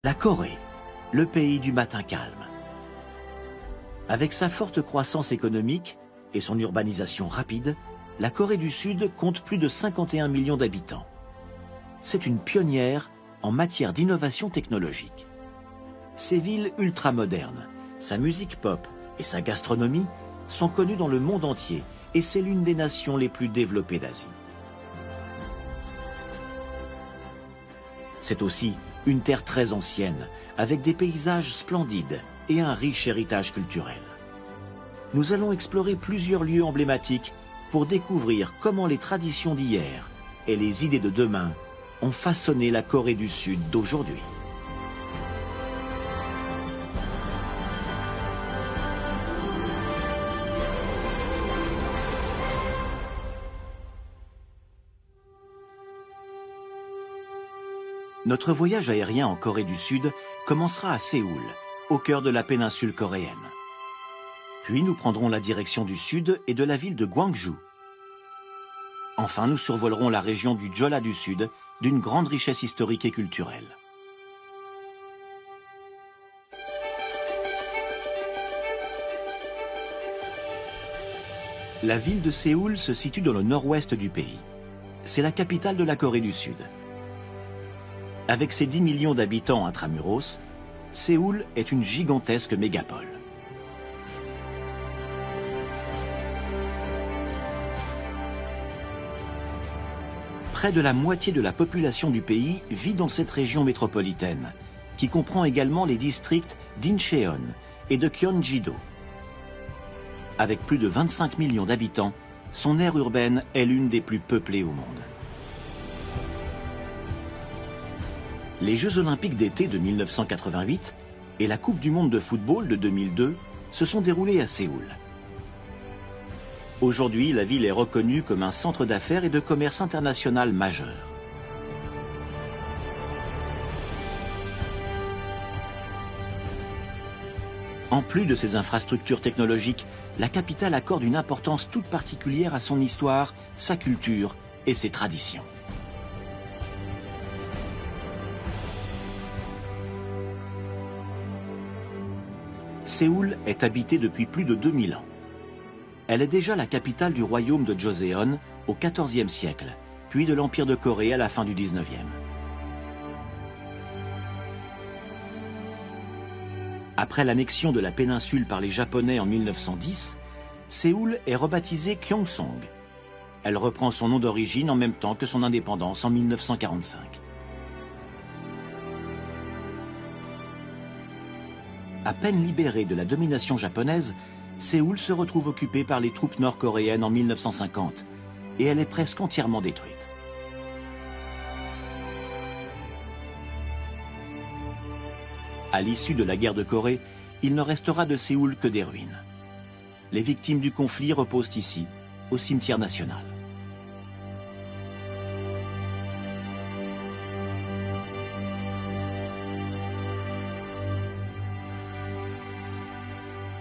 La Corée, le pays du matin calme. Avec sa forte croissance économique et son urbanisation rapide, la Corée du Sud compte plus de 51 millions d'habitants. C'est une pionnière en matière d'innovation technologique. Ses villes ultramodernes, sa musique pop et sa gastronomie sont connues dans le monde entier et c'est l'une des nations les plus développées d'Asie. C'est aussi une terre très ancienne, avec des paysages splendides et un riche héritage culturel. Nous allons explorer plusieurs lieux emblématiques pour découvrir comment les traditions d'hier et les idées de demain ont façonné la Corée du Sud d'aujourd'hui. Notre voyage aérien en Corée du Sud commencera à Séoul, au cœur de la péninsule coréenne. Puis nous prendrons la direction du sud et de la ville de Gwangju. Enfin, nous survolerons la région du Jeolla du Sud, d'une grande richesse historique et culturelle. La ville de Séoul se situe dans le nord-ouest du pays. C'est la capitale de la Corée du Sud. Avec ses 10 millions d'habitants intramuros, Séoul est une gigantesque mégapole. Près de la moitié de la population du pays vit dans cette région métropolitaine, qui comprend également les districts d'Incheon et de Gyeonggi-do. Avec plus de 25 millions d'habitants, son aire urbaine est l'une des plus peuplées au monde. Les Jeux Olympiques d'été de 1988 et la Coupe du Monde de football de 2002 se sont déroulés à Séoul. Aujourd'hui, la ville est reconnue comme un centre d'affaires et de commerce international majeur. En plus de ses infrastructures technologiques, la capitale accorde une importance toute particulière à son histoire, sa culture et ses traditions. Séoul est habitée depuis plus de 2000 ans. Elle est déjà la capitale du royaume de Joseon au XIVe siècle, puis de l'Empire de Corée à la fin du XIXe. Après l'annexion de la péninsule par les Japonais en 1910, Séoul est rebaptisée Gyeongsong. Elle reprend son nom d'origine en même temps que son indépendance en 1945. À peine libérée de la domination japonaise, Séoul se retrouve occupée par les troupes nord-coréennes en 1950 et elle est presque entièrement détruite. À l'issue de la guerre de Corée, il ne restera de Séoul que des ruines. Les victimes du conflit reposent ici, au cimetière national.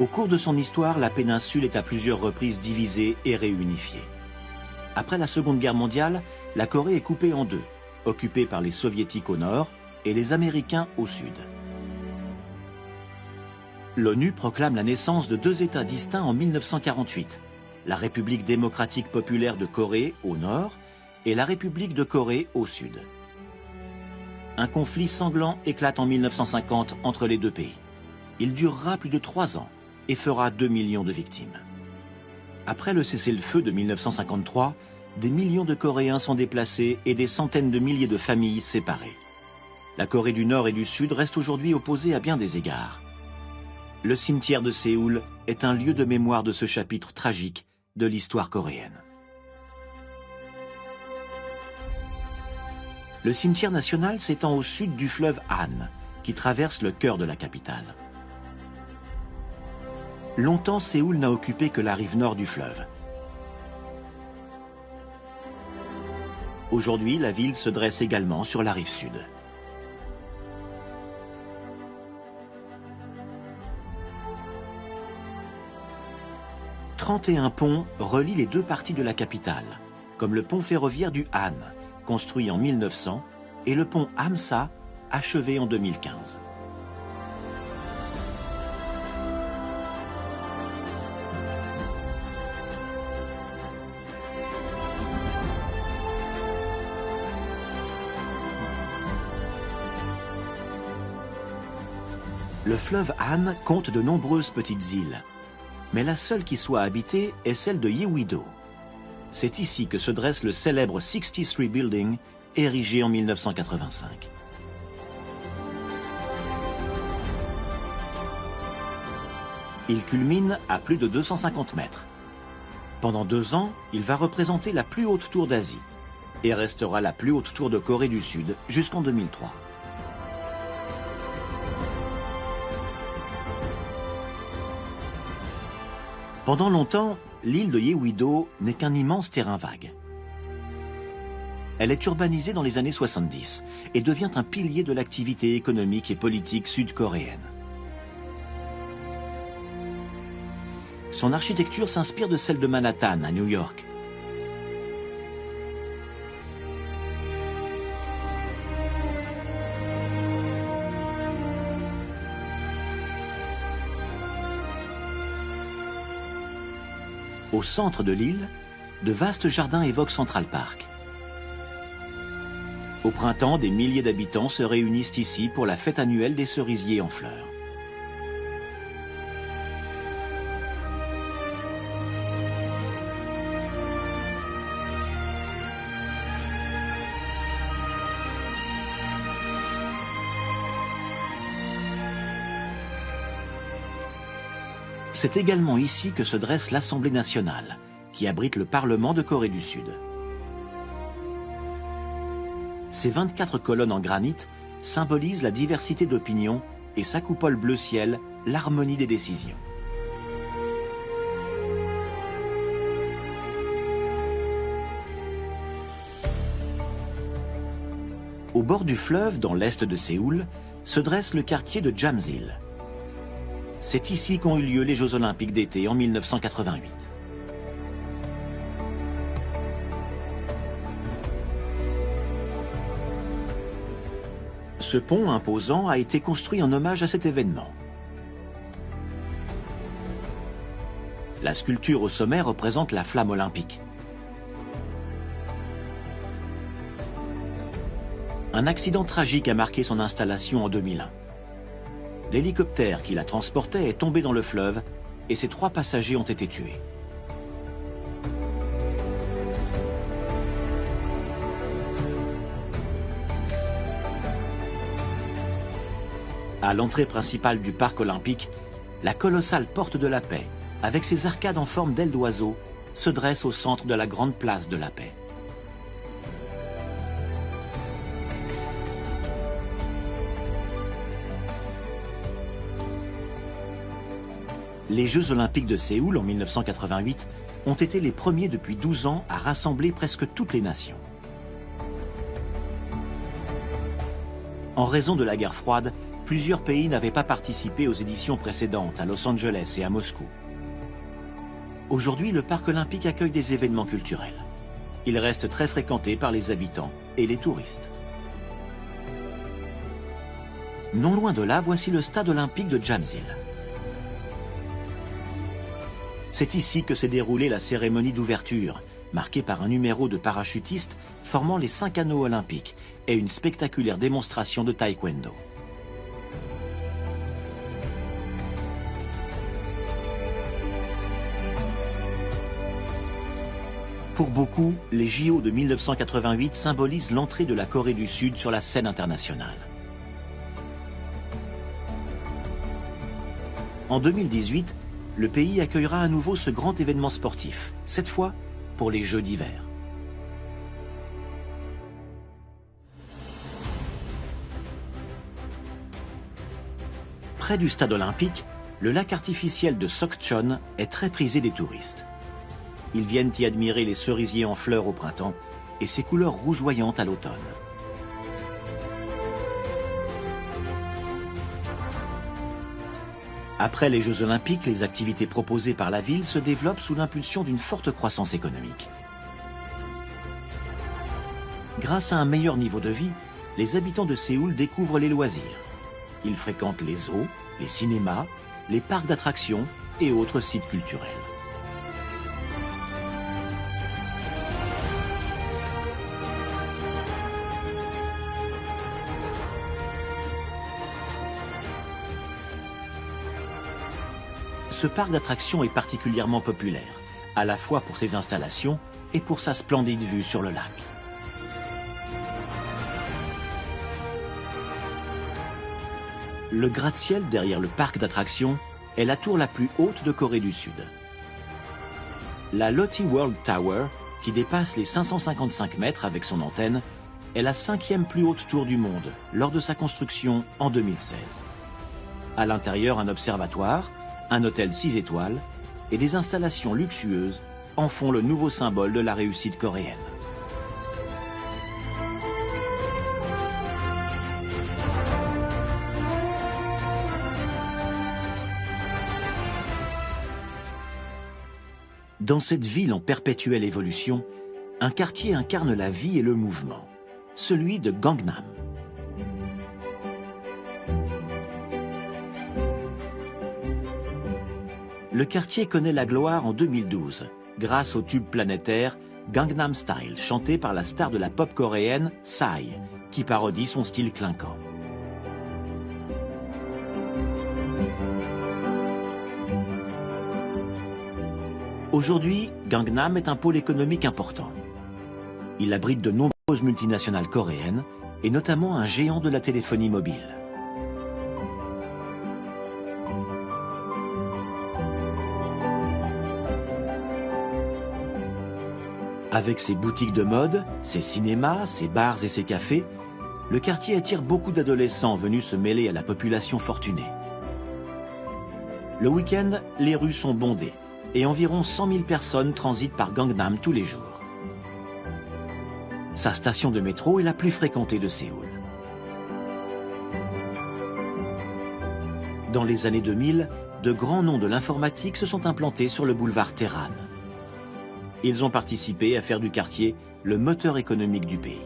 Au cours de son histoire, la péninsule est à plusieurs reprises divisée et réunifiée. Après la Seconde Guerre mondiale, la Corée est coupée en deux, occupée par les Soviétiques au nord et les Américains au sud. L'ONU proclame la naissance de deux États distincts en 1948, la République démocratique populaire de Corée au nord et la République de Corée au sud. Un conflit sanglant éclate en 1950 entre les deux pays. Il durera plus de 3 ans et fera 2 millions de victimes. Après le cessez-le-feu de 1953, des millions de Coréens sont déplacés et des centaines de milliers de familles séparées. La Corée du Nord et du Sud reste aujourd'hui opposée à bien des égards. Le cimetière de Séoul est un lieu de mémoire de ce chapitre tragique de l'histoire coréenne. Le cimetière national s'étend au sud du fleuve Han, qui traverse le cœur de la capitale. Longtemps, Séoul n'a occupé que la rive nord du fleuve. Aujourd'hui, la ville se dresse également sur la rive sud. « 31 ponts relient les deux parties de la capitale, comme le pont ferroviaire du Han, construit en 1900, et le pont Hamsa, achevé en 2015. Le fleuve Han compte de nombreuses petites îles, mais la seule qui soit habitée est celle de Yeouido. C'est ici que se dresse le célèbre 63 Building, érigé en 1985. Il culmine à plus de 250 mètres. Pendant 2 ans, il va représenter la plus haute tour d'Asie et restera la plus haute tour de Corée du Sud jusqu'en 2003. Pendant longtemps, l'île de Yeouido n'est qu'un immense terrain vague. Elle est urbanisée dans les années 70 et devient un pilier de l'activité économique et politique sud-coréenne. Son architecture s'inspire de celle de Manhattan, à New York. Au centre de l'île, de vastes jardins évoquent Central Park. Au printemps, des milliers d'habitants se réunissent ici pour la fête annuelle des cerisiers en fleurs. C'est également ici que se dresse l'Assemblée nationale, qui abrite le Parlement de Corée du Sud. Ces 24 colonnes en granit symbolisent la diversité d'opinions et sa coupole bleu ciel, l'harmonie des décisions. Au bord du fleuve, dans l'est de Séoul, se dresse le quartier de Jamsil. C'est ici qu'ont eu lieu les Jeux olympiques d'été en 1988. Ce pont imposant a été construit en hommage à cet événement. La sculpture au sommet représente la flamme olympique. Un accident tragique a marqué son installation en 2001. L'hélicoptère qui la transportait est tombé dans le fleuve et ses 3 passagers ont été tués. À l'entrée principale du parc olympique, la colossale porte de la Paix, avec ses arcades en forme d'aile d'oiseau, se dresse au centre de la grande place de la Paix. Les Jeux olympiques de Séoul en 1988 ont été les premiers depuis 12 ans à rassembler presque toutes les nations. En raison de la guerre froide, plusieurs pays n'avaient pas participé aux éditions précédentes à Los Angeles et à Moscou. Aujourd'hui, le parc olympique accueille des événements culturels. Il reste très fréquenté par les habitants et les touristes. Non loin de là, voici le stade olympique de Jamsil. C'est ici que s'est déroulée la cérémonie d'ouverture, marquée par un numéro de parachutistes formant les 5 anneaux olympiques et une spectaculaire démonstration de taekwondo. Pour beaucoup, les JO de 1988 symbolisent l'entrée de la Corée du Sud sur la scène internationale. En 2018, le pays accueillera à nouveau ce grand événement sportif, cette fois pour les Jeux d'hiver. Près du stade olympique, le lac artificiel de Sokchon est très prisé des touristes. Ils viennent y admirer les cerisiers en fleurs au printemps et ses couleurs rougeoyantes à l'automne. Après les Jeux olympiques, les activités proposées par la ville se développent sous l'impulsion d'une forte croissance économique. Grâce à un meilleur niveau de vie, les habitants de Séoul découvrent les loisirs. Ils fréquentent les zoos, les cinémas, les parcs d'attractions et autres sites culturels. Ce parc d'attractions est particulièrement populaire, à la fois pour ses installations et pour sa splendide vue sur le lac. Le gratte-ciel derrière le parc d'attractions est la tour la plus haute de Corée du Sud. La Lotte World Tower, qui dépasse les 555 mètres avec son antenne, est la 5e plus haute tour du monde lors de sa construction en 2016. À l'intérieur, un observatoire, un hôtel 6 étoiles et des installations luxueuses en font le nouveau symbole de la réussite coréenne. Dans cette ville en perpétuelle évolution, un quartier incarne la vie et le mouvement, celui de Gangnam. Le quartier connaît la gloire en 2012, grâce au tube planétaire Gangnam Style, chanté par la star de la pop coréenne Psy, qui parodie son style clinquant. Aujourd'hui, Gangnam est un pôle économique important. Il abrite de nombreuses multinationales coréennes, et notamment un géant de la téléphonie mobile. Avec ses boutiques de mode, ses cinémas, ses bars et ses cafés, le quartier attire beaucoup d'adolescents venus se mêler à la population fortunée. Le week-end, les rues sont bondées et environ 100 000 personnes transitent par Gangnam tous les jours. Sa station de métro est la plus fréquentée de Séoul. Dans les années 2000, de grands noms de l'informatique se sont implantés sur le boulevard Terran. Ils ont participé à faire du quartier le moteur économique du pays.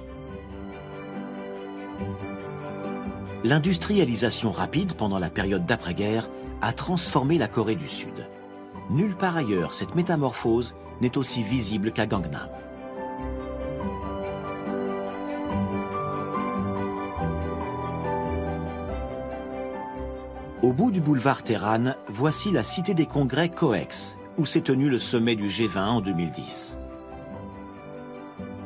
L'industrialisation rapide pendant la période d'après-guerre a transformé la Corée du Sud. Nulle part ailleurs, cette métamorphose n'est aussi visible qu'à Gangnam. Au bout du boulevard Terran, voici la cité des congrès COEX, où s'est tenu le sommet du G20 en 2010.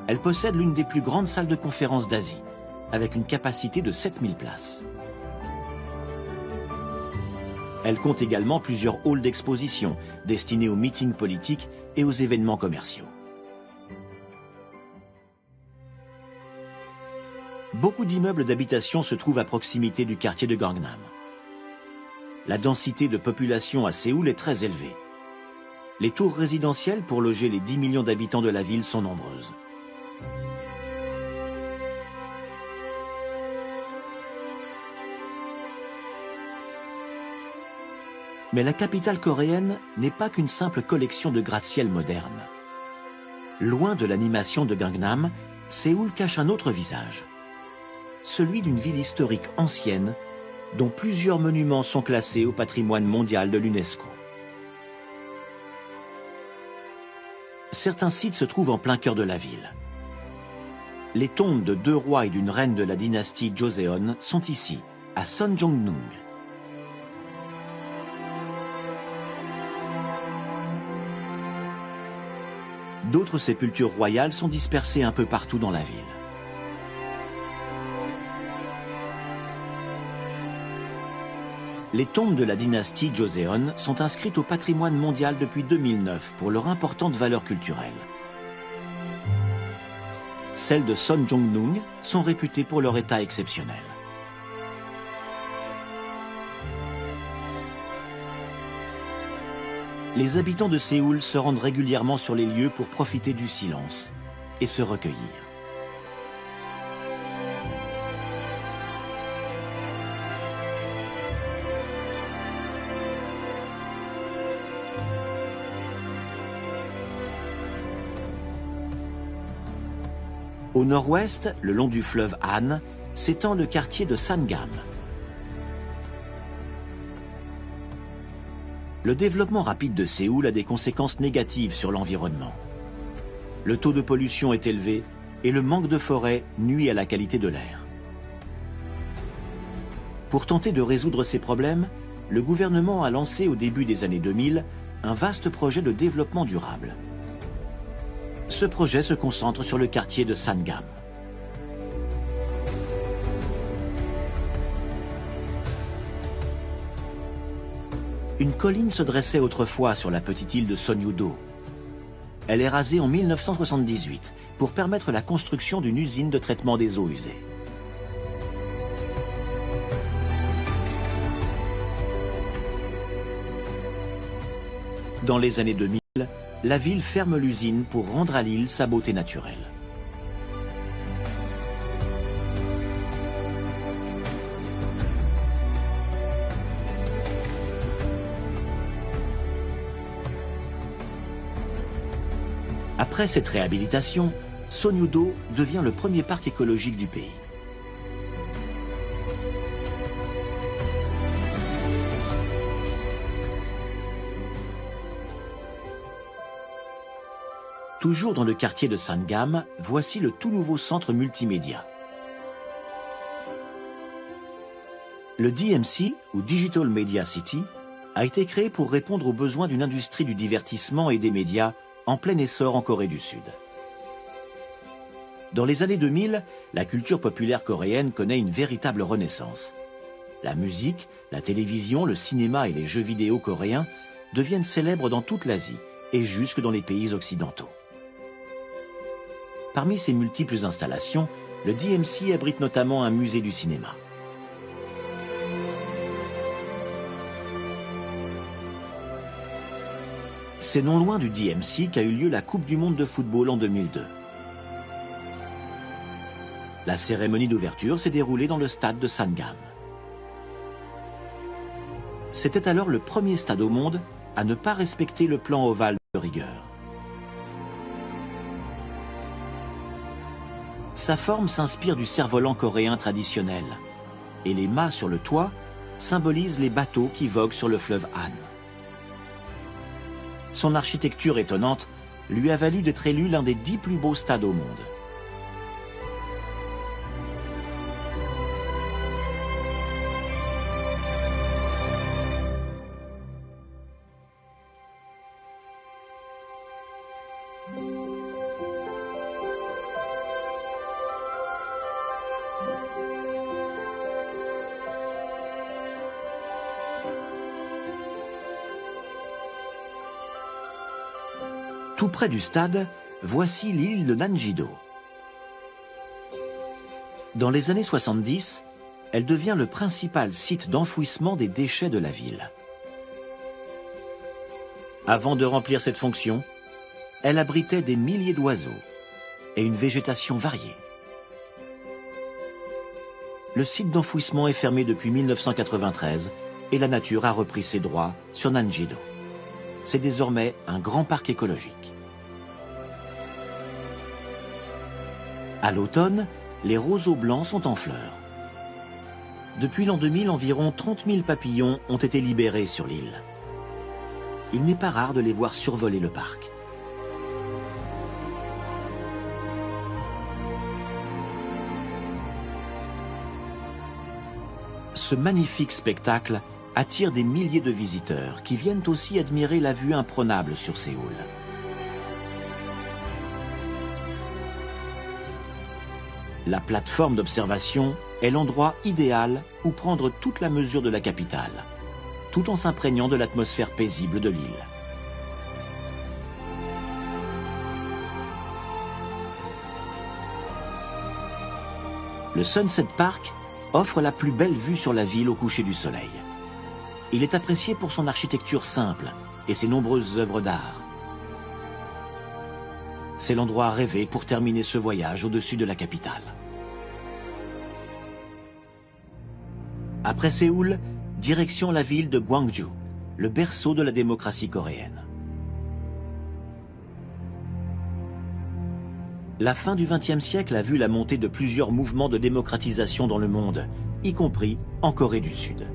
Elle possède l'une des plus grandes salles de conférence d'Asie, avec une capacité de 7000 places. Elle compte également plusieurs halls d'exposition destinés aux meetings politiques et aux événements commerciaux. Beaucoup d'immeubles d'habitation se trouvent à proximité du quartier de Gangnam. La densité de population à Séoul est très élevée. Les tours résidentielles pour loger les 10 millions d'habitants de la ville sont nombreuses. Mais la capitale coréenne n'est pas qu'une simple collection de gratte-ciel modernes. Loin de l'animation de Gangnam, Séoul cache un autre visage. Celui d'une ville historique ancienne, dont plusieurs monuments sont classés au patrimoine mondial de l'UNESCO. Certains sites se trouvent en plein cœur de la ville. Les tombes de 2 rois et d'une reine de la dynastie Joseon sont ici, à Sonjeongnung. D'autres sépultures royales sont dispersées un peu partout dans la ville. Les tombes de la dynastie Joseon sont inscrites au patrimoine mondial depuis 2009 pour leur importante valeur culturelle. Celles de Sonjeongnung sont réputées pour leur état exceptionnel. Les habitants de Séoul se rendent régulièrement sur les lieux pour profiter du silence et se recueillir. Au nord-ouest, le long du fleuve Han, s'étend le quartier de Sangam. Le développement rapide de Séoul a des conséquences négatives sur l'environnement. Le taux de pollution est élevé et le manque de forêt nuit à la qualité de l'air. Pour tenter de résoudre ces problèmes, le gouvernement a lancé au début des années 2000 un vaste projet de développement durable. Ce projet se concentre sur le quartier de Sangam. Une colline se dressait autrefois sur la petite île de Sonyu-do. Elle est rasée en 1978 pour permettre la construction d'une usine de traitement des eaux usées. Dans les années 2000, la ville ferme l'usine pour rendre à l'île sa beauté naturelle. Après cette réhabilitation, Sonyu-do devient le premier parc écologique du pays. Toujours dans le quartier de Sangam, voici le tout nouveau centre multimédia. Le DMC, ou Digital Media City, a été créé pour répondre aux besoins d'une industrie du divertissement et des médias en plein essor en Corée du Sud. Dans les années 2000, la culture populaire coréenne connaît une véritable renaissance. La musique, la télévision, le cinéma et les jeux vidéo coréens deviennent célèbres dans toute l'Asie et jusque dans les pays occidentaux. Parmi ses multiples installations, le DMC abrite notamment un musée du cinéma. C'est non loin du DMC qu'a eu lieu la Coupe du monde de football en 2002. La cérémonie d'ouverture s'est déroulée dans le stade de Sangam. C'était alors le premier stade au monde à ne pas respecter le plan ovale de rigueur. Sa forme s'inspire du cerf-volant coréen traditionnel, et les mâts sur le toit symbolisent les bateaux qui voguent sur le fleuve Han. Son architecture étonnante lui a valu d'être élu l'un des 10 plus beaux stades au monde. Tout près du stade, voici l'île de Nanji-do. Dans les années 70, elle devient le principal site d'enfouissement des déchets de la ville. Avant de remplir cette fonction, elle abritait des milliers d'oiseaux et une végétation variée. Le site d'enfouissement est fermé depuis 1993 et la nature a repris ses droits sur Nanji-do. C'est désormais un grand parc écologique. À l'automne, les roseaux blancs sont en fleurs. Depuis l'an 2000, environ 30 000 papillons ont été libérés sur l'île. Il n'est pas rare de les voir survoler le parc. Ce magnifique spectacle attire des milliers de visiteurs qui viennent aussi admirer la vue imprenable sur Séoul. La plateforme d'observation est l'endroit idéal où prendre toute la mesure de la capitale, tout en s'imprégnant de l'atmosphère paisible de l'île. Le Sunset Park offre la plus belle vue sur la ville au coucher du soleil. Il est apprécié pour son architecture simple et ses nombreuses œuvres d'art. C'est l'endroit rêvé pour terminer ce voyage au-dessus de la capitale. Après Séoul, direction la ville de Gwangju, le berceau de la démocratie coréenne. La fin du XXe siècle a vu la montée de plusieurs mouvements de démocratisation dans le monde, y compris en Corée du Sud.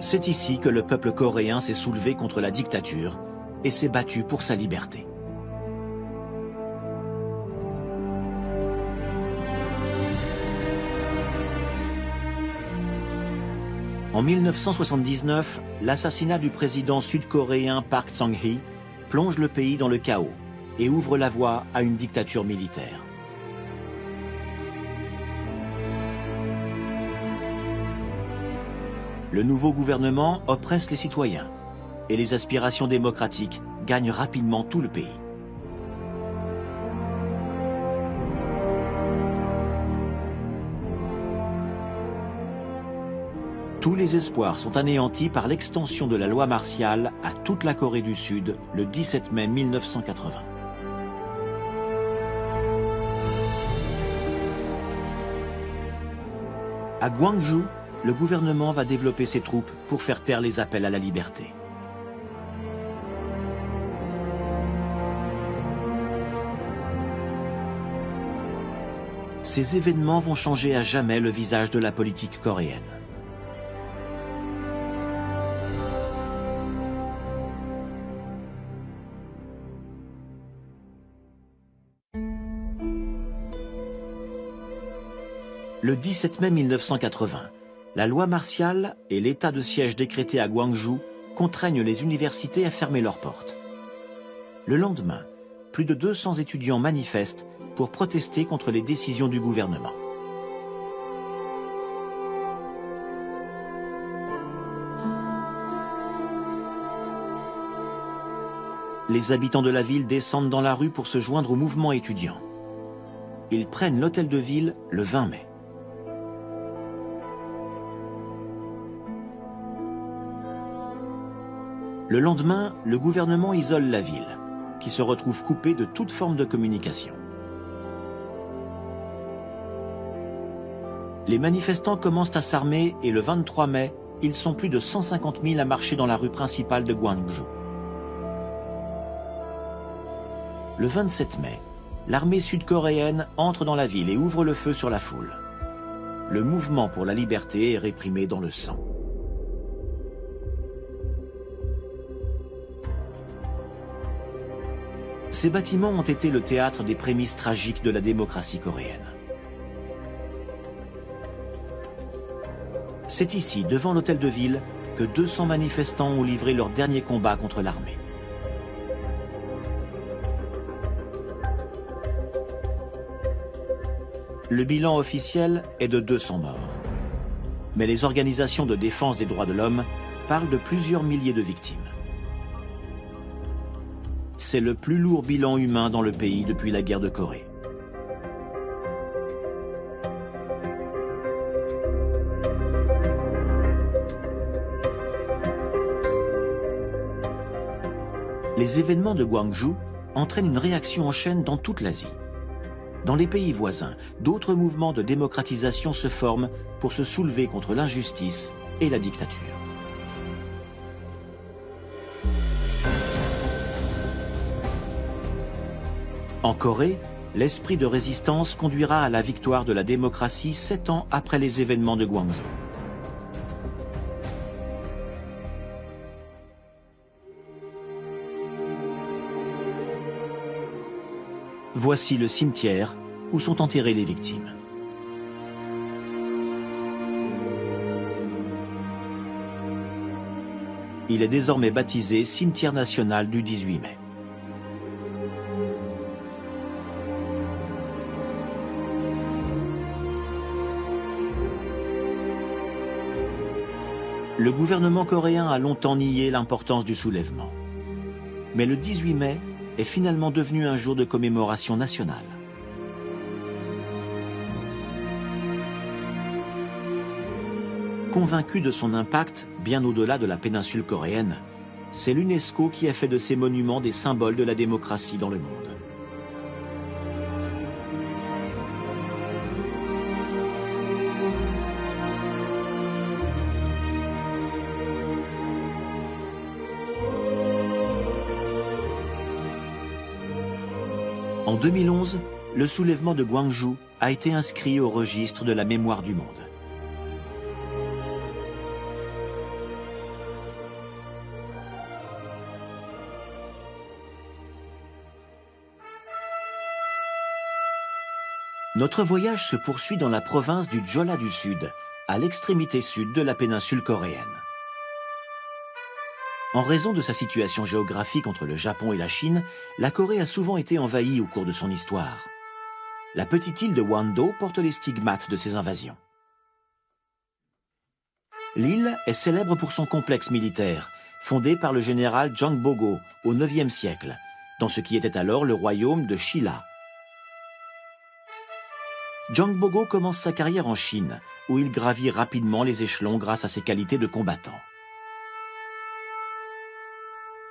C'est ici que le peuple coréen s'est soulevé contre la dictature et s'est battu pour sa liberté. En 1979, l'assassinat du président sud-coréen Park Chung-hee plonge le pays dans le chaos et ouvre la voie à une dictature militaire. Le nouveau gouvernement oppresse les citoyens et les aspirations démocratiques gagnent rapidement tout le pays. Tous les espoirs sont anéantis par l'extension de la loi martiale à toute la Corée du Sud le 17 mai 1980. À Gwangju, le gouvernement va développer ses troupes pour faire taire les appels à la liberté. Ces événements vont changer à jamais le visage de la politique coréenne. Le 17 mai 1980, la loi martiale et l'état de siège décrété à Gwangju contraignent les universités à fermer leurs portes. Le lendemain, plus de 200 étudiants manifestent pour protester contre les décisions du gouvernement. Les habitants de la ville descendent dans la rue pour se joindre au mouvement étudiant. Ils prennent l'hôtel de ville le 20 mai. Le lendemain, le gouvernement isole la ville, qui se retrouve coupée de toute forme de communication. Les manifestants commencent à s'armer et le 23 mai, ils sont plus de 150 000 à marcher dans la rue principale de Gwangju. Le 27 mai, l'armée sud-coréenne entre dans la ville et ouvre le feu sur la foule. Le mouvement pour la liberté est réprimé dans le sang. Ces bâtiments ont été le théâtre des prémices tragiques de la démocratie coréenne. C'est ici, devant l'hôtel de ville, que 200 manifestants ont livré leur dernier combat contre l'armée. Le bilan officiel est de 200 morts. Mais les organisations de défense des droits de l'homme parlent de plusieurs milliers de victimes. C'est le plus lourd bilan humain dans le pays depuis la guerre de Corée. Les événements de Gwangju entraînent une réaction en chaîne dans toute l'Asie. Dans les pays voisins, d'autres mouvements de démocratisation se forment pour se soulever contre l'injustice et la dictature. En Corée, l'esprit de résistance conduira à la victoire de la démocratie 7 ans après les événements de Gwangju. Voici le cimetière où sont enterrées les victimes. Il est désormais baptisé Cimetière national du 18 mai. Le gouvernement coréen a longtemps nié l'importance du soulèvement. Mais le 18 mai est finalement devenu un jour de commémoration nationale. Convaincu de son impact bien au-delà de la péninsule coréenne, c'est l'UNESCO qui a fait de ces monuments des symboles de la démocratie dans le monde. En 2011, le soulèvement de Gwangju a été inscrit au registre de la mémoire du monde. Notre voyage se poursuit dans la province du Jeolla du Sud, à l'extrémité sud de la péninsule coréenne. En raison de sa situation géographique entre le Japon et la Chine, la Corée a souvent été envahie au cours de son histoire. La petite île de Wando porte les stigmates de ces invasions. L'île est célèbre pour son complexe militaire, fondé par le général Jangbogo au IXe siècle, dans ce qui était alors le royaume de Shilla. Jangbogo commence sa carrière en Chine, où il gravit rapidement les échelons grâce à ses qualités de combattant.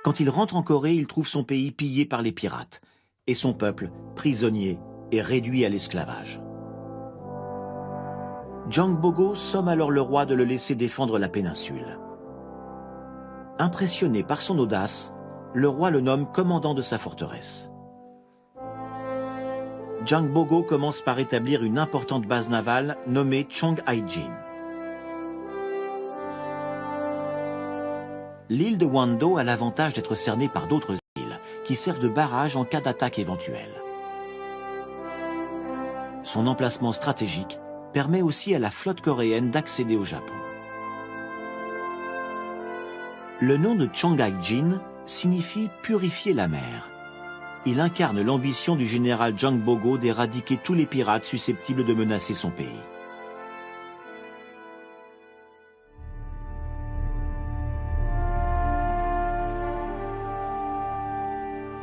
Quand il rentre en Corée, il trouve son pays pillé par les pirates, et son peuple prisonnier et réduit à l'esclavage. Jangbogo somme alors le roi de le laisser défendre la péninsule. Impressionné par son audace, le roi le nomme commandant de sa forteresse. Jangbogo commence par établir une importante base navale nommée Chonghaejin. L'île de Wando a l'avantage d'être cernée par d'autres îles qui servent de barrage en cas d'attaque éventuelle. Son emplacement stratégique permet aussi à la flotte coréenne d'accéder au Japon. Le nom de Chonghaejin signifie « purifier la mer ». Il incarne l'ambition du général Jangbogo d'éradiquer tous les pirates susceptibles de menacer son pays.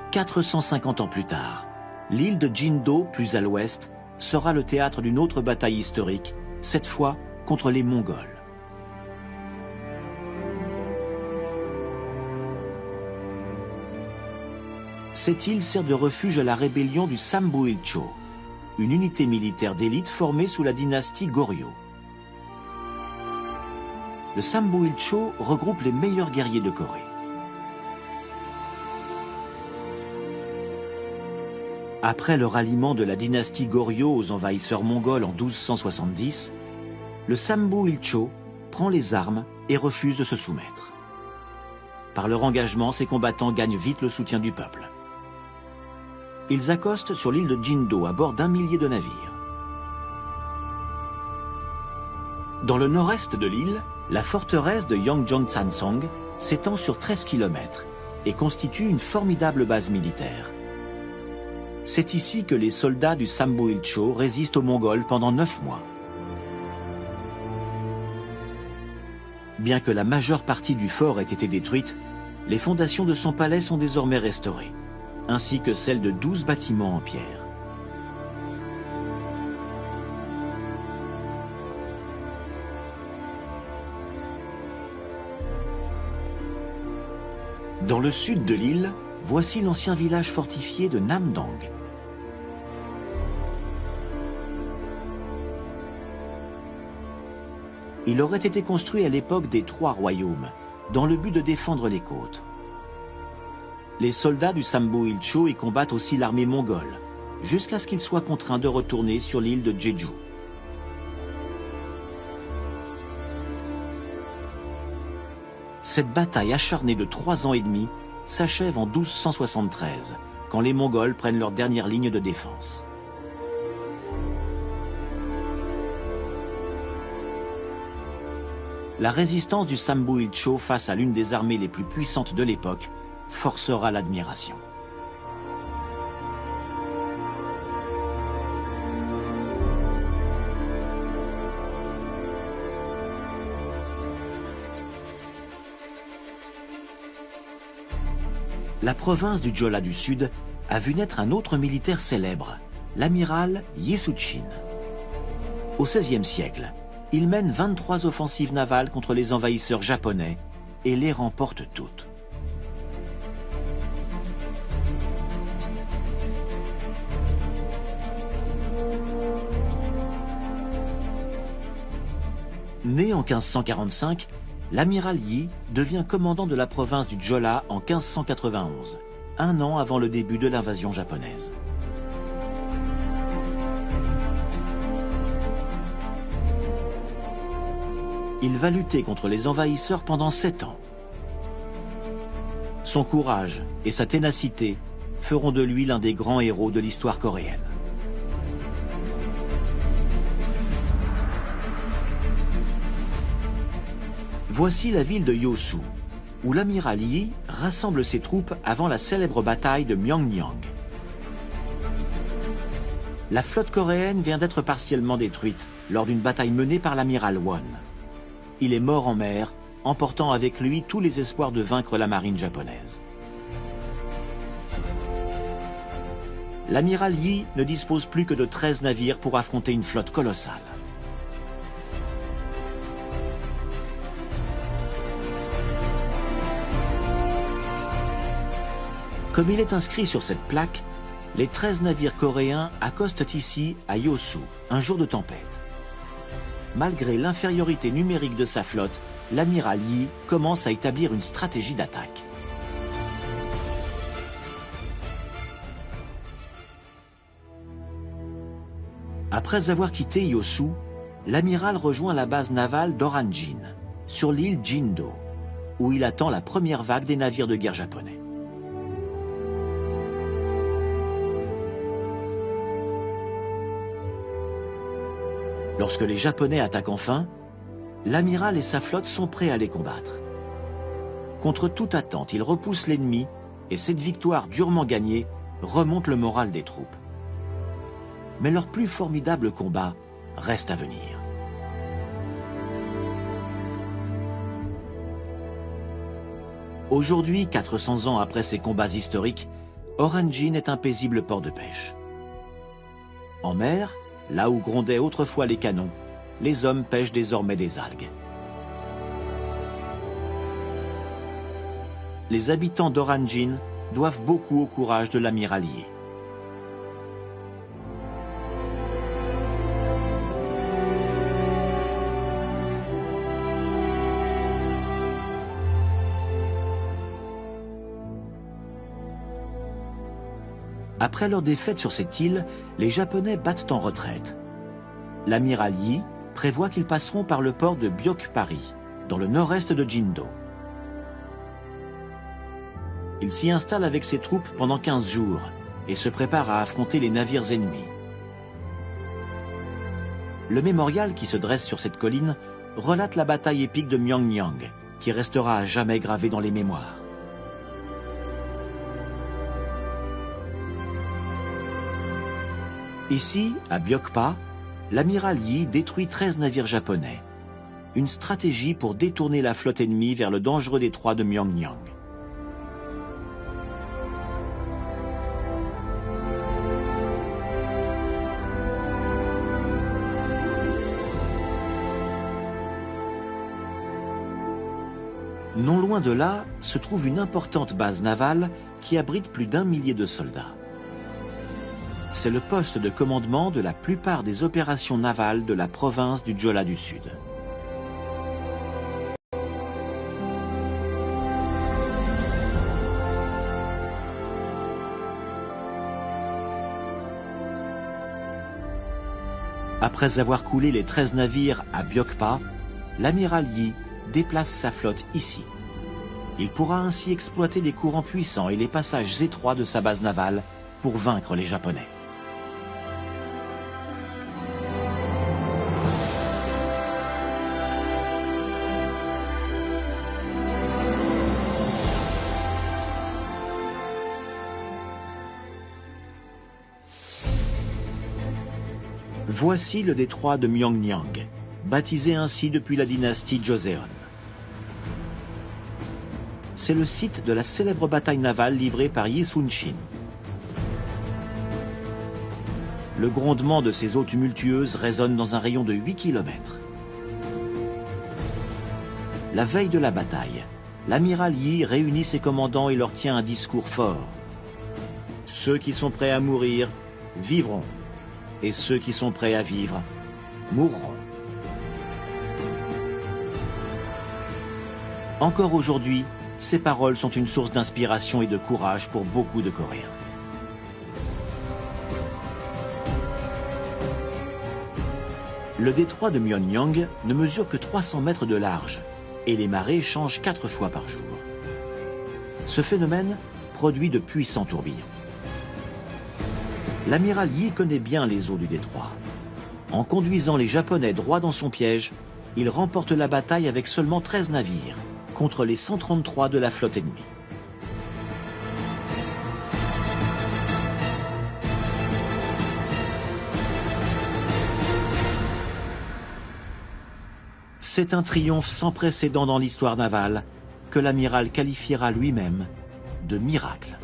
« 450 ans plus tard, l'île de Jindo, plus à l'ouest, sera le théâtre d'une autre bataille historique, cette fois contre les Mongols. Cette île sert de refuge à la rébellion du Sambu-ilcho, une unité militaire d'élite formée sous la dynastie Goryeo. Le Sambu-ilcho regroupe les meilleurs guerriers de Corée. Après le ralliement de la dynastie Goryeo aux envahisseurs mongols en 1270, le Sambu-ilcho prend les armes et refuse de se soumettre. Par leur engagement, ces combattants gagnent vite le soutien du peuple. Ils accostent sur l'île de Jindo à bord d'1 millier de navires. Dans le nord-est de l'île, la forteresse de Yongjong-Sansong s'étend sur 13 km et constitue une formidable base militaire. C'est ici que les soldats du Sambu-ilcho résistent aux Mongols pendant 9 mois. Bien que la majeure partie du fort ait été détruite, les fondations de son palais sont désormais restaurées, ainsi que celles de 12 bâtiments en pierre. Dans le sud de l'île, voici l'ancien village fortifié de Namdang. Il aurait été construit à l'époque des 3 royaumes, dans le but de défendre les côtes. Les soldats du Sambu-ilcho y combattent aussi l'armée mongole, jusqu'à ce qu'ils soient contraints de retourner sur l'île de Jeju. Cette bataille acharnée de 3 ans et demi s'achève en 1273, quand les Mongols prennent leur dernière ligne de défense. La résistance du Sambu-ilcho face à l'une des armées les plus puissantes de l'époque forcera l'admiration. La province du Jeolla du Sud a vu naître un autre militaire célèbre, l'amiral Yisuchin. Au XVIe siècle, il mène 23 offensives navales contre les envahisseurs japonais et les remporte toutes. Né en 1545, l'amiral Yi devient commandant de la province du Jeolla en 1591, un an avant le début de l'invasion japonaise. Il va lutter contre les envahisseurs pendant 7 ans. Son courage et sa ténacité feront de lui l'un des grands héros de l'histoire coréenne. Voici la ville de Yosu, où l'amiral Yi rassemble ses troupes avant la célèbre bataille de Myeongnyang. La flotte coréenne vient d'être partiellement détruite lors d'une bataille menée par l'amiral Won. Il est mort en mer, emportant avec lui tous les espoirs de vaincre la marine japonaise. L'amiral Yi ne dispose plus que de 13 navires pour affronter une flotte colossale. Comme il est inscrit sur cette plaque, les 13 navires coréens accostent ici à Yosu, un jour de tempête. Malgré l'infériorité numérique de sa flotte, l'amiral Yi commence à établir une stratégie d'attaque. Après avoir quitté Yosu, l'amiral rejoint la base navale d'Oranjin, sur l'île Jindo, où il attend la première vague des navires de guerre japonais. Lorsque les Japonais attaquent enfin, l'amiral et sa flotte sont prêts à les combattre. Contre toute attente, ils repoussent l'ennemi et cette victoire durement gagnée remonte le moral des troupes. Mais leur plus formidable combat reste à venir. Aujourd'hui, 400 ans après ces combats historiques, Oranjin est un paisible port de pêche. En mer, là où grondaient autrefois les canons, les hommes pêchent désormais des algues. Les habitants d'Oranjin doivent beaucoup au courage de l'amiral Yi. Après leur défaite sur cette île, les Japonais battent en retraite. L'amiral Yi prévoit qu'ils passeront par le port de Byokpari, dans le nord-est de Jindo. Il s'y installe avec ses troupes pendant 15 jours et se prépare à affronter les navires ennemis. Le mémorial qui se dresse sur cette colline relate la bataille épique de Myeongnyang, qui restera à jamais gravée dans les mémoires. Ici, à Byokpa, l'amiral Yi détruit 13 navires japonais. Une stratégie pour détourner la flotte ennemie vers le dangereux détroit de Myeongnyang. Non loin de là se trouve une importante base navale qui abrite plus d'1 millier de soldats. C'est le poste de commandement de la plupart des opérations navales de la province du Jeolla du Sud. Après avoir coulé les 13 navires à Byokpa, l'amiral Yi déplace sa flotte ici. Il pourra ainsi exploiter les courants puissants et les passages étroits de sa base navale pour vaincre les Japonais. Voici le détroit de Myeongnyang, baptisé ainsi depuis la dynastie Joseon. C'est le site de la célèbre bataille navale livrée par Yi Sun-shin. Le grondement de ces eaux tumultueuses résonne dans un rayon de 8 km. La veille de la bataille, l'amiral Yi réunit ses commandants et leur tient un discours fort. Ceux qui sont prêts à mourir vivront, et ceux qui sont prêts à vivre mourront. Encore aujourd'hui, ces paroles sont une source d'inspiration et de courage pour beaucoup de Coréens. Le détroit de Myeongnyang ne mesure que 300 mètres de large et les marées changent 4 fois par jour. Ce phénomène produit de puissants tourbillons. L'amiral Yi connaît bien les eaux du détroit. En conduisant les Japonais droit dans son piège, il remporte la bataille avec seulement 13 navires, contre les 133 de la flotte ennemie. C'est un triomphe sans précédent dans l'histoire navale que l'amiral qualifiera lui-même de miracle.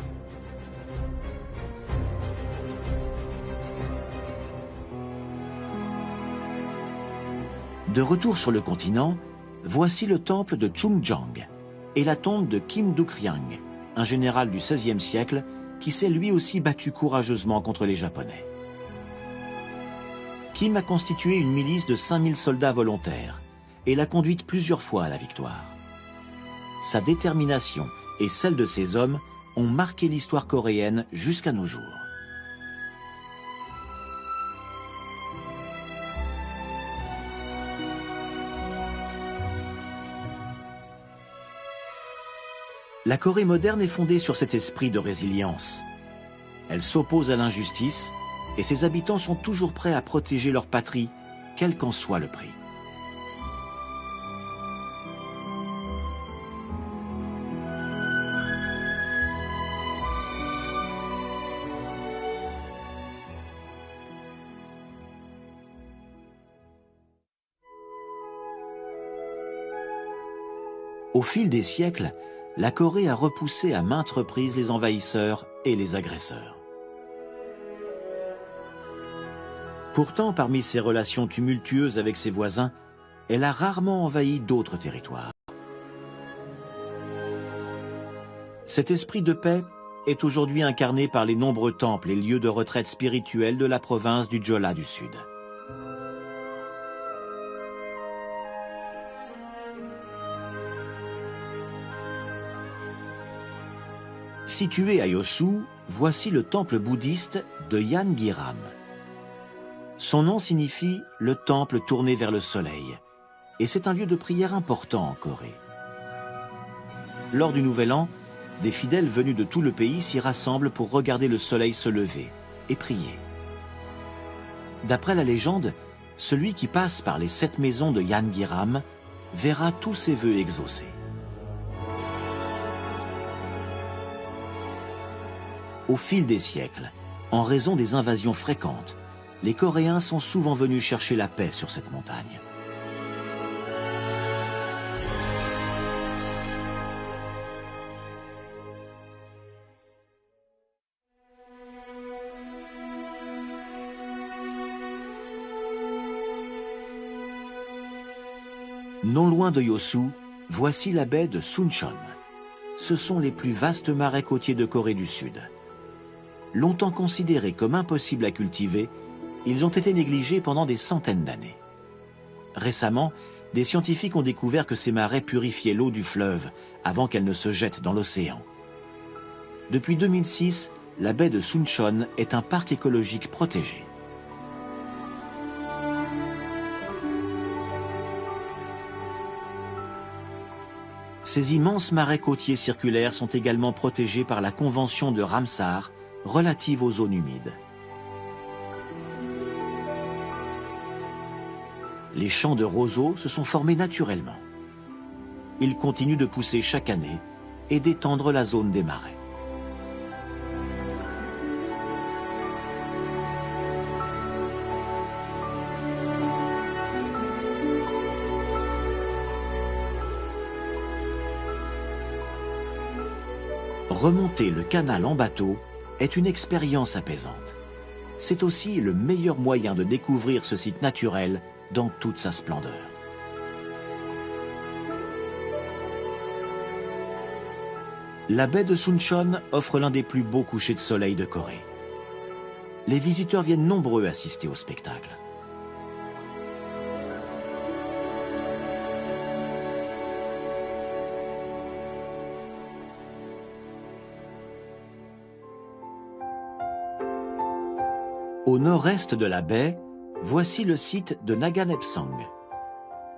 De retour sur le continent, voici le temple de Chumjang et la tombe de Kim Duk-ryang, un général du XVIe siècle qui s'est lui aussi battu courageusement contre les Japonais. Kim a constitué une milice de 5000 soldats volontaires et l'a conduite plusieurs fois à la victoire. Sa détermination et celle de ses hommes ont marqué l'histoire coréenne jusqu'à nos jours. La Corée moderne est fondée sur cet esprit de résilience. Elle s'oppose à l'injustice et ses habitants sont toujours prêts à protéger leur patrie, quel qu'en soit le prix. Au fil des siècles, la Corée a repoussé à maintes reprises les envahisseurs et les agresseurs. Pourtant, parmi ses relations tumultueuses avec ses voisins, elle a rarement envahi d'autres territoires. Cet esprit de paix est aujourd'hui incarné par les nombreux temples et lieux de retraite spirituelle de la province du Jeolla du Sud. Situé à Yosu, voici le temple bouddhiste de Yangiram. Son nom signifie « le temple tourné vers le soleil » et c'est un lieu de prière important en Corée. Lors du Nouvel An, des fidèles venus de tout le pays s'y rassemblent pour regarder le soleil se lever et prier. D'après la légende, celui qui passe par les 7 maisons de Yangiram verra tous ses vœux exaucés. Au fil des siècles, en raison des invasions fréquentes, les Coréens sont souvent venus chercher la paix sur cette montagne. Non loin de Yosu, voici la baie de Suncheon. Ce sont les plus vastes marais côtiers de Corée du Sud. Longtemps considérés comme impossibles à cultiver, ils ont été négligés pendant des centaines d'années. Récemment, des scientifiques ont découvert que ces marais purifiaient l'eau du fleuve avant qu'elle ne se jette dans l'océan. Depuis 2006, la baie de Suncheon est un parc écologique protégé. Ces immenses marais côtiers circulaires sont également protégés par la Convention de Ramsar, relative aux zones humides. Les champs de roseaux se sont formés naturellement. Ils continuent de pousser chaque année et d'étendre la zone des marais. Remonter le canal en bateau est une expérience apaisante. C'est aussi le meilleur moyen de découvrir ce site naturel dans toute sa splendeur. La baie de Suncheon offre l'un des plus beaux couchers de soleil de Corée. Les visiteurs viennent nombreux assister au spectacle. Au nord-est de la baie, Voici le site de Naganepsang.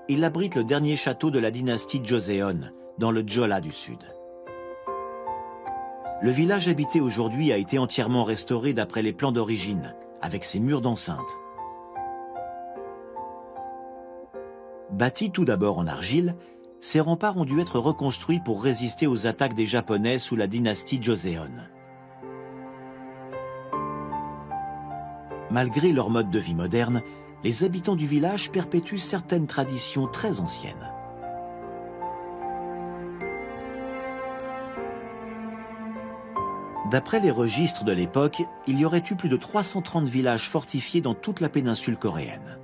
Il abrite le dernier château de la dynastie Joseon, dans le Jeolla du Sud. Le village habité aujourd'hui a été entièrement restauré d'après les plans d'origine, avec ses murs d'enceinte. Bâtis tout d'abord en argile, ces remparts ont dû être reconstruits pour résister aux attaques des Japonais sous la dynastie Joseon. Malgré leur mode de vie moderne, les habitants du village perpétuent certaines traditions très anciennes. D'après les registres de l'époque, il y aurait eu plus de 330 villages fortifiés dans toute la péninsule coréenne.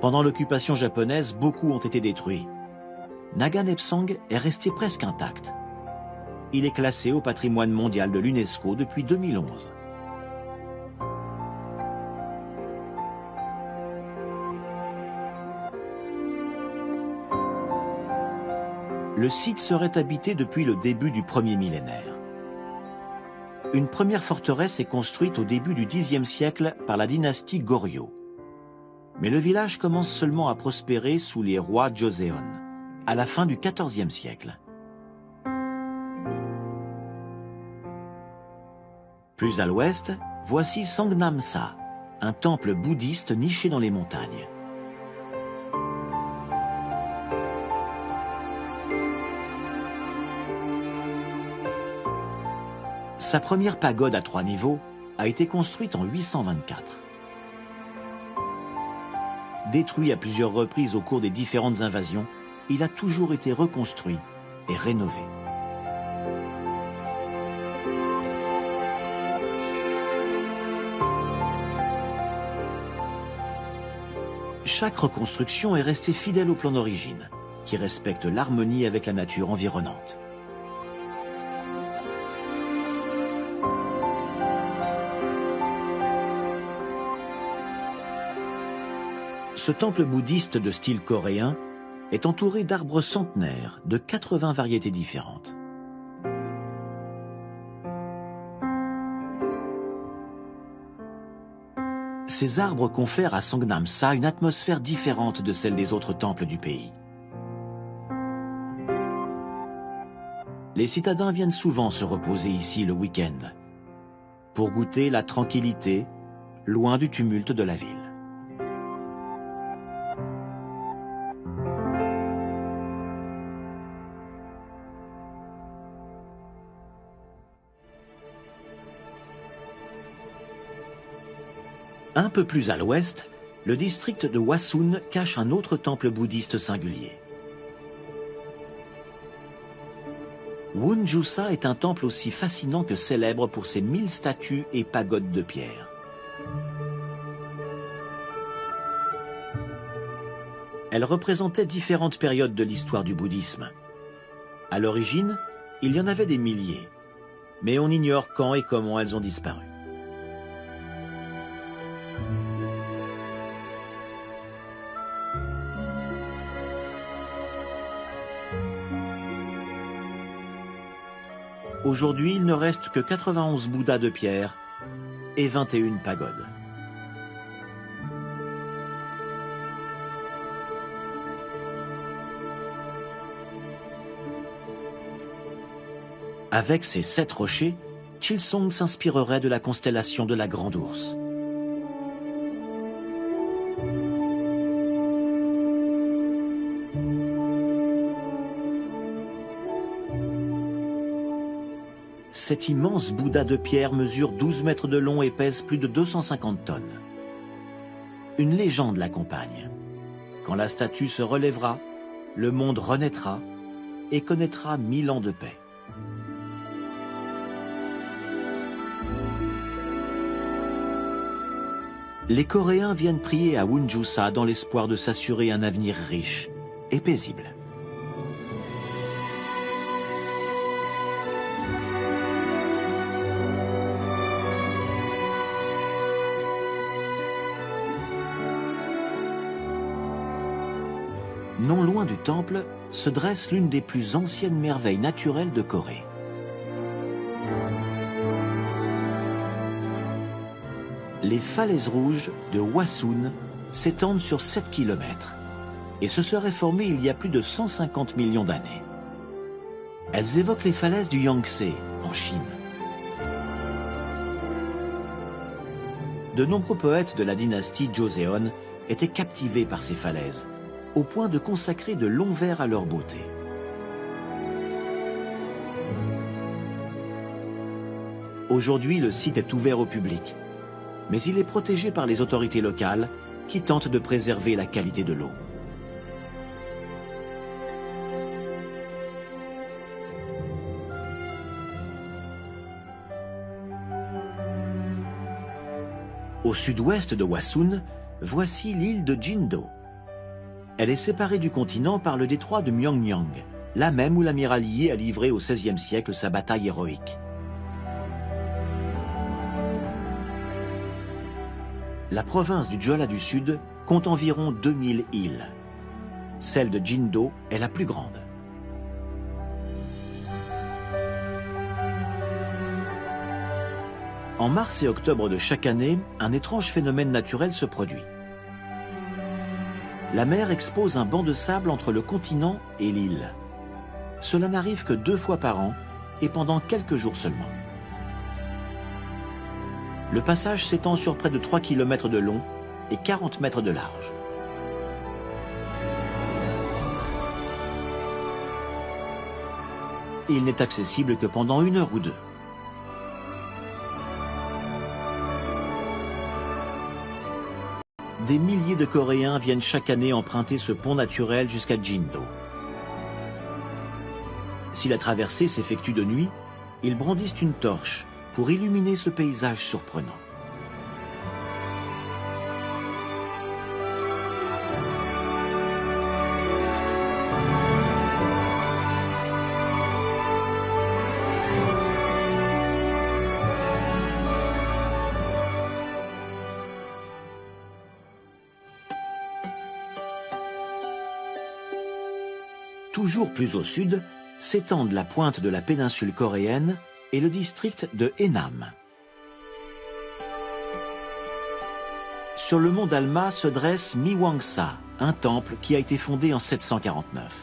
Pendant l'occupation japonaise, beaucoup ont été détruits. Naganepsang est resté presque intact. Il est classé au patrimoine mondial de l'UNESCO depuis 2011. Le site serait habité depuis le début du premier millénaire. Une première forteresse est construite au début du Xe siècle par la dynastie Goryeo. Mais le village commence seulement à prospérer sous les rois Joseon, à la fin du XIVe siècle. Plus à l'ouest, voici Sangnam-sa, un temple bouddhiste niché dans les montagnes. Sa première pagode à 3 niveaux a été construite en 824. Détruit à plusieurs reprises au cours des différentes invasions, il a toujours été reconstruit et rénové. Chaque reconstruction est restée fidèle au plan d'origine, qui respecte l'harmonie avec la nature environnante. Ce temple bouddhiste de style coréen est entouré d'arbres centenaires de 80 variétés différentes. Ces arbres confèrent à Sangnam-sa une atmosphère différente de celle des autres temples du pays. Les citadins viennent souvent se reposer ici le week-end, pour goûter la tranquillité, loin du tumulte de la ville. Un peu plus à l'ouest, le district de Hwasun cache un autre temple bouddhiste singulier. Wonju-sa est un temple aussi fascinant que célèbre pour ses 1000 statues et pagodes de pierre. Elles représentaient différentes périodes de l'histoire du bouddhisme. À l'origine, il y en avait des milliers, mais on ignore quand et comment elles ont disparu. Aujourd'hui, il ne reste que 91 bouddhas de pierre et 21 pagodes. Avec ses 7 rochers, Chilsong s'inspirerait de la constellation de la Grande Ourse. Cet immense Bouddha de pierre mesure 12 mètres de long et pèse plus de 250 tonnes. Une légende l'accompagne. Quand la statue se relèvera, le monde renaîtra et connaîtra 1000 ans de paix. Les Coréens viennent prier à Wonju-sa dans l'espoir de s'assurer un avenir riche et paisible. Non loin du temple se dresse l'une des plus anciennes merveilles naturelles de Corée. Les falaises rouges de Hwasun s'étendent sur 7 km et se seraient formées il y a plus de 150 millions d'années. Elles évoquent les falaises du Yangtze, en Chine. De nombreux poètes de la dynastie Joseon étaient captivés par ces falaises, au point de consacrer de longs vers à leur beauté. Aujourd'hui, le site est ouvert au public, mais il est protégé par les autorités locales qui tentent de préserver la qualité de l'eau. Au sud-ouest de Hwasun, voici l'île de Jindo. Elle est séparée du continent par le détroit de Myeongnyang, là même où l'amiral Yi a livré au XVIe siècle sa bataille héroïque. La province du Jeolla du Sud compte environ 2000 îles. Celle de Jindo est la plus grande. En mars et octobre de chaque année, un étrange phénomène naturel se produit. La mer expose un banc de sable entre le continent et l'île. Cela n'arrive que 2 fois par an et pendant quelques jours seulement. Le passage s'étend sur près de 3 km de long et 40 mètres de large. Il n'est accessible que pendant 1 heure ou 2. Des milliers de Coréens viennent chaque année emprunter ce pont naturel jusqu'à Jindo. Si la traversée s'effectue de nuit, ils brandissent une torche pour illuminer ce paysage surprenant. Toujours plus au sud, s'étendent la pointe de la péninsule coréenne et le district de Haenam. Sur le mont Dalma se dresse Miwangsa, un temple qui a été fondé en 749.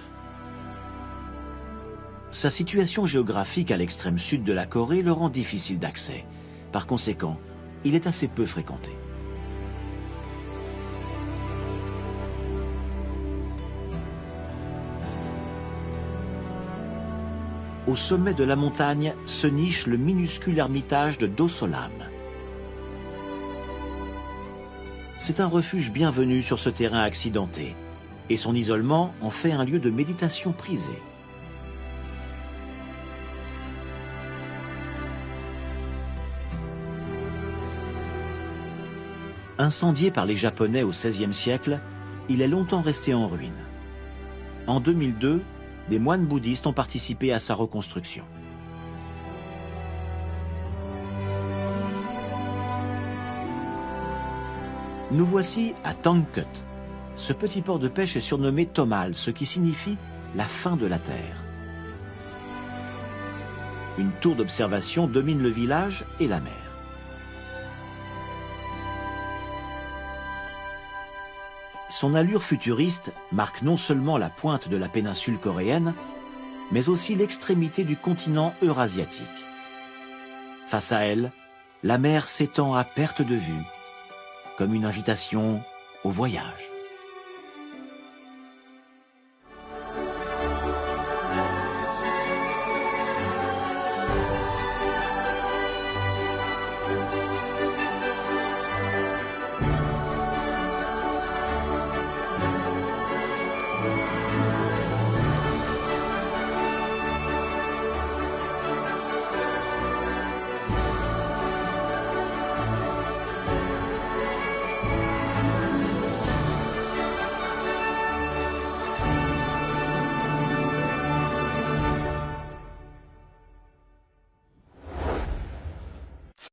Sa situation géographique à l'extrême sud de la Corée le rend difficile d'accès. Par conséquent, il est assez peu fréquenté. Au sommet de la montagne se niche le minuscule ermitage de Dosolam. C'est un refuge bienvenu sur ce terrain accidenté, et son isolement en fait un lieu de méditation prisé. Incendié par les Japonais au XVIe siècle, il est longtemps resté en ruine. En 2002, des moines bouddhistes ont participé à sa reconstruction. Nous voici à Tangkut. Ce petit port de pêche est surnommé Tomal, ce qui signifie la fin de la terre. Une tour d'observation domine le village et la mer. Son allure futuriste marque non seulement la pointe de la péninsule coréenne, mais aussi l'extrémité du continent eurasiatique. Face à elle, la mer s'étend à perte de vue, comme une invitation au voyage.